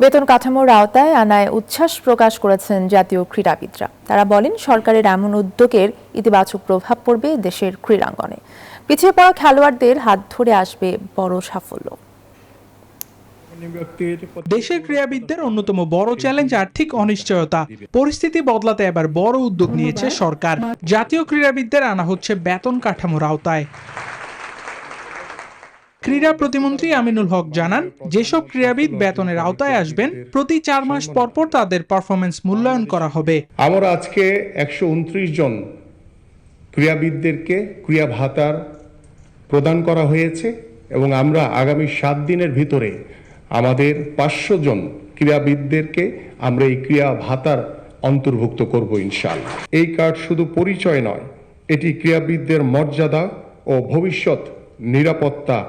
বেতন কাঠামোর আওতায় আনায় উচ্ছ্বাস প্রকাশ করেছেন জাতীয় ক্রীড়াবিদরা। তারা বলেন, সরকারের এমন উদ্যোগের ইতিবাচক প্রভাব পড়বে দেশের ক্রীড়াঙ্গনে। পিছিয়ে পড়া খেলোয়াড়দের হাত ধরে আসবে বড় সাফল্য। দেশের ক্রীড়াবিদদের অন্যতম বড় চ্যালেঞ্জ আর্থিক অনিশ্চয়তা। পরিস্থিতি বদলাতে এবার বড় উদ্যোগ নিয়েছে সরকার। জাতীয় ক্রীড়াবিদদের আনা হচ্ছে বেতন কাঠামোর আওতায়। ক্রীড়া প্রতিমন্ত্রী আমিনুল হক জানান, যেসব ক্রীড়াবিদ বেতনের আওতায় আসবেন, প্রতি 4 মাস পর পর তাদের পারফরমেন্স মূল্যায়ন করা হবে। আমরা আজকে 129 জন ক্রীড়াবিদদেরকে ক্রীড়া ভাতার প্রদান করা হয়েছে এবং আমরা আগামী 7 দিনের ভিতরে আমাদের 500 জন ক্রীড়াবিদদেরকে আমরা এই ক্রীড়া ভাতার অন্তর্ভুক্ত করব ইনশাআল্লাহ। এই কার্ড শুধু পরিচয় নয়, এটি ক্রীড়াবিদদের মর্যাদা ও ভবিষ্যৎ নিরাপত্তা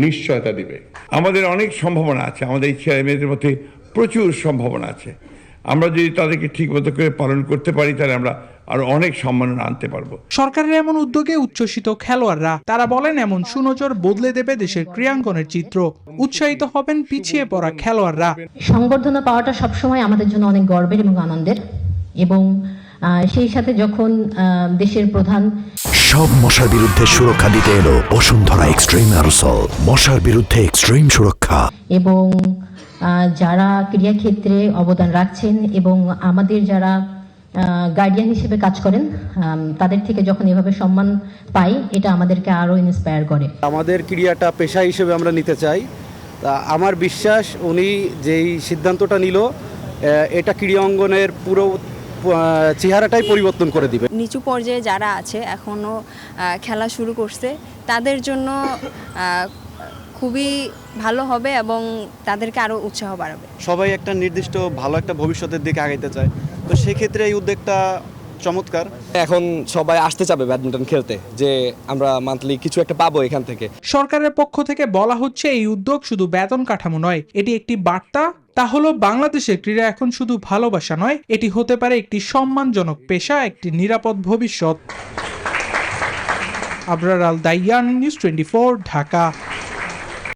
নিশ্চয়তা দিবে। আমাদের অনেক সম্ভাবনা আছে, আমাদের এই ছেলে মেয়েদের মধ্যে প্রচুর সম্ভাবনা আছে। আমরা যদি তাদেরকে ঠিকমতো করে পালন করতে পারি, তাহলে আমরা আরো অনেক সম্মাননা আনতে পারবো। সরকারের এমন উদ্যোগে উচ্ছ্বসিত খেলোয়াড়রা। তারা বলেন, এমন সুনজর বদলে দেবে দেশের ক্রীড়াঙ্গনের চিত্র। উৎসাহিত হবেন পিছিয়ে পড়া খেলোয়াড়রা। সংবর্ধনা পাওয়াটা সবসময় আমাদের জন্য অনেক গর্বের এবং আনন্দের, এবং সেই সাথে যখন দেশের প্রধান সব মশার বিরুদ্ধে সুরক্ষা দিতে এলো বসুন্ধরা এক্সট্রিম অ্যারোসল, মশার বিরুদ্ধে এক্সট্রিম সুরক্ষা। এবং যারা ক্রীড়াক্ষেত্রে অবদান রাখছেন এবং আমাদের যারা গার্ডিয়ান হিসেবে কাজ করেন, তাদের থেকে যখন এভাবে সম্মান পাই, এটা আমাদেরকে আরো ইন্সপায়ার করে। আমাদের ক্রীড়াটা পেশা হিসেবে আমরা নিতে চাই। তা আমার বিশ্বাস, উনি যেই সিদ্ধান্তটা নিল, এটা ক্রীড়া অঙ্গনের পুরো চেহারাটাই পরিবর্তন করে দিবে। নিচু পর্যায়ে যারা আছে, এখনো খেলা শুরু করছে, তাদের জন্য খুবই ভালো হবে এবং তাদেরকে আরো উৎসাহ বাড়াবে। সবাই একটা নির্দিষ্ট ভালো একটা ভবিষ্যতের দিকে আগাইতে চায়, তো সেক্ষেত্রে এই উদ্যোগটা চমৎকার। এখন সবাই আসতে চাবে ব্যাডমিন্টন খেলতে, যে আমরা মান্থলি কিছু একটা পাবো এখান থেকে। সরকারের পক্ষ থেকে বলা হচ্ছে, এই উদ্যোগ শুধু বেতন কাঠামো নয়, এটি একটি বার্তা। তা হলো, বাংলাদেশের ক্রীড়া এখন শুধু ভালোবাসা নয়, এটি হতে পারে একটি সম্মানজনক পেশা, একটি নিরাপদ ভবিষ্যৎ। আবরার আল দাইয়ান, নিউজ 24, ঢাকা।